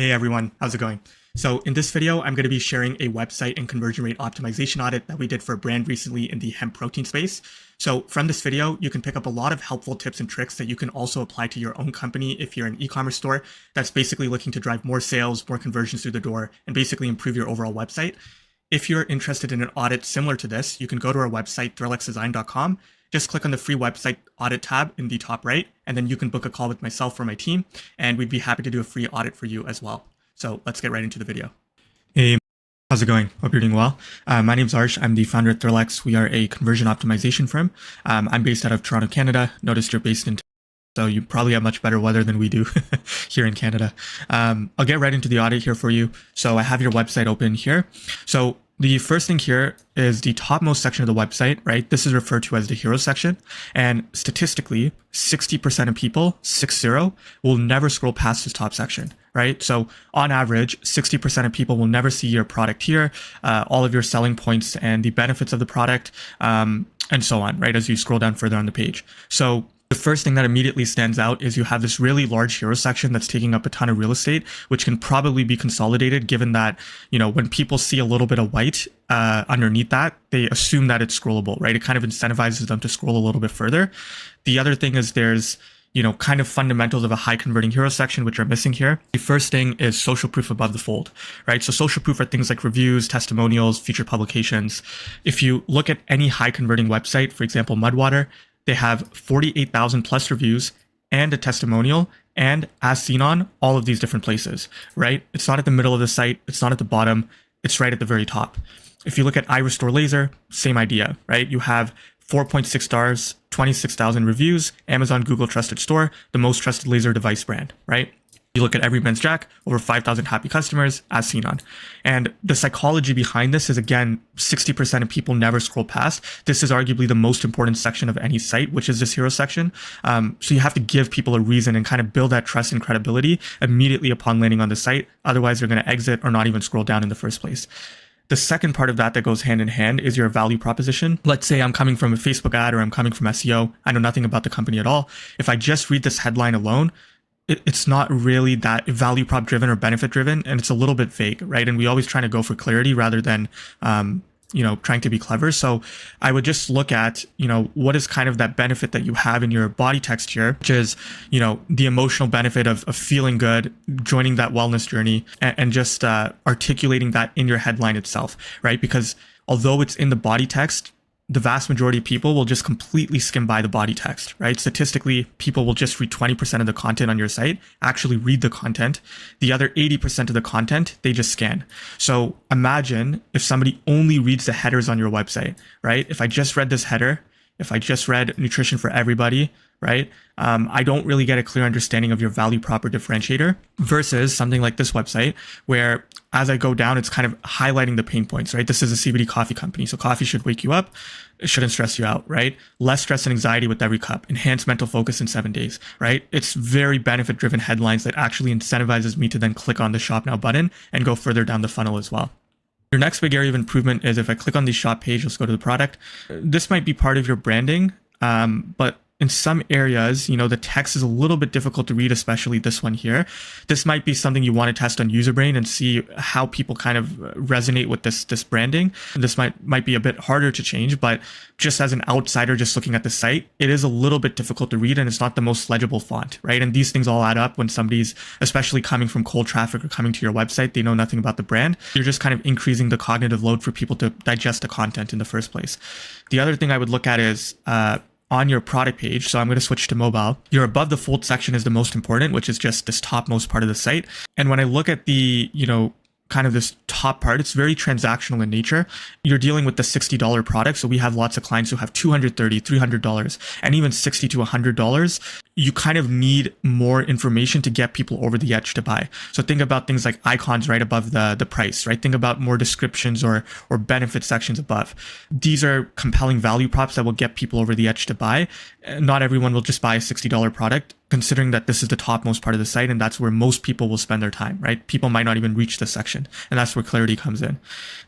Hey everyone, how's it going? So in this video, I'm going to be sharing a website and conversion rate optimization audit that we did for a brand recently in the hemp protein space. So from this video, you can pick up a lot of helpful tips and tricks that you can also apply to your own company if you're an e-commerce store that's basically looking to drive more sales, more conversions through the door, and basically improve your overall website. If you're interested in an audit similar to this, you can go to our website, thrillxdesign.com. Just click on the free website audit tab in the top right, and then you can book a call with myself or my team, and we'd be happy to do a free audit for you as well. So let's get right into the video. Hey, how's it going? Hope you're doing well. My name's Arsh. I'm the founder at ThrillX. We are a conversion optimization firm. I'm based out of Toronto, Canada. Noticed you're based in so you probably have much better weather than we do here in Canada. I'll get right into the audit here for you. So I have your website open here. So the first thing here is the topmost section of the website, right? This is referred to as the hero section. And statistically, 60% of people, 60, will never scroll past this top section, right? So on average, 60% of people will never see your product here, all of your selling points and the benefits of the product, and so on, right? As you scroll down further on the page. So the first thing that immediately stands out is you have this really large hero section that's taking up a ton of real estate, which can probably be consolidated given that, when people see a little bit of white underneath that, they assume that it's scrollable, right? It kind of incentivizes them to scroll a little bit further. The other thing is there's kind of fundamentals of a high converting hero section, which are missing here. The first thing is social proof above the fold, right? So social proof are things like reviews, testimonials, featured publications. If you look at any high converting website, for example, Mudwater, they have 48,000 plus reviews and a testimonial, and as seen on all of these different places, right? It's not at the middle of the site. It's not at the bottom. It's right at the very top. If you look at iRestore Laser, same idea, right? You have 4.6 stars, 26,000 reviews, Amazon Google Trusted Store, the most trusted laser device brand, right? You look at Every Men's Jack, over 5,000 happy customers, as seen on. And the psychology behind this is, again, 60% of people never scroll past. This is arguably the most important section of any site, which is this hero section. So you have to give people a reason and kind of build that trust and credibility immediately upon landing on the site. Otherwise, they're going to exit or not even scroll down in the first place. The second part of that goes hand in hand is your value proposition. Let's say I'm coming from a Facebook ad or I'm coming from SEO. I know nothing about the company at all. If I just read this headline alone, it's not really that value prop driven or benefit driven, and it's a little bit vague, right? And we always try to go for clarity rather than, trying to be clever. So I would just look at, what is kind of that benefit that you have in your body text here, which is, the emotional benefit of feeling good, joining that wellness journey, and just articulating that in your headline itself, right? Because although it's in the body text, the vast majority of people will just completely skim by the body text, right? Statistically, people will just read 20% of the content on your site, actually read the content. The other 80% of the content, they just scan. So imagine if somebody only reads the headers on your website, right? If I just read this header, if I just read nutrition for everybody, right? I don't really get a clear understanding of your value prop or differentiator versus something like this website where as I go down, it's kind of highlighting the pain points, right? This is a CBD coffee company. So coffee should wake you up. It shouldn't stress you out, right? Less stress and anxiety with every cup, enhanced mental focus in 7 days, right? It's very benefit driven headlines that actually incentivizes me to then click on the shop now button and go further down the funnel as well. Your next big area of improvement is if I click on the shop page, let's go to the product. This might be part of your branding, but in some areas, the text is a little bit difficult to read, especially this one here. This might be something you want to test on UserBrain and see how people kind of resonate with this branding. This might be a bit harder to change, but just as an outsider, just looking at the site, it is a little bit difficult to read and it's not the most legible font, right? And these things all add up when somebody's, especially coming from cold traffic or coming to your website, they know nothing about the brand. You're just kind of increasing the cognitive load for people to digest the content in the first place. The other thing I would look at is, on your product page, so I'm going to switch to mobile, your above the fold section is the most important, which is just this topmost part of the site. And when I look at the, kind of this top part, it's very transactional in nature. You're dealing with the $60 product. So we have lots of clients who have $230, $300, and even $60 to $100. You kind of need more information to get people over the edge to buy. So think about things like icons right above the price, right? Think about more descriptions or benefit sections above. These are compelling value props that will get people over the edge to buy. Not everyone will just buy a $60 product, considering that this is the topmost part of the site and that's where most people will spend their time, right? People might not even reach this section, and that's where clarity comes in.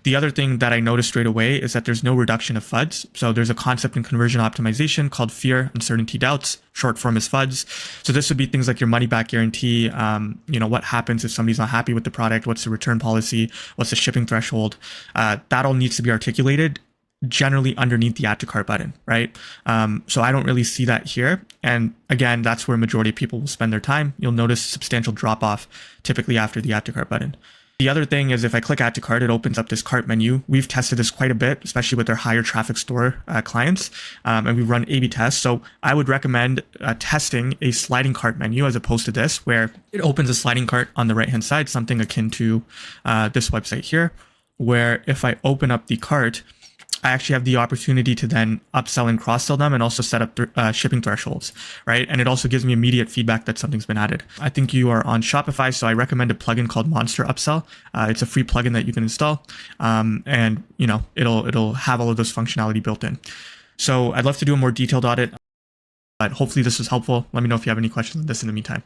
The other thing that I noticed straight away is that there's no reduction of FUDs. So there's a concept in conversion optimization called fear, uncertainty, doubts. Short form is FUD. frauds. So this would be things like your money back guarantee. What happens if somebody's not happy with the product? What's the return policy? What's the shipping threshold? That all needs to be articulated generally underneath the add to cart button, right? So I don't really see that here. And again, that's where majority of people will spend their time. You'll notice substantial drop off typically after the add to cart button. The other thing is if I click add to cart, it opens up this cart menu. We've tested this quite a bit, especially with our higher traffic store clients, and we run A/B tests. So I would recommend testing a sliding cart menu as opposed to this, where it opens a sliding cart on the right-hand side, something akin to this website here, where if I open up the cart, I actually have the opportunity to then upsell and cross-sell them and also set up shipping thresholds, right? And it also gives me immediate feedback that something's been added. I think you are on Shopify, so I recommend a plugin called Monster Upsell. It's a free plugin that you can install, and it'll have all of this functionality built in. So I'd love to do a more detailed audit, but hopefully this was helpful. Let me know if you have any questions on this in the meantime.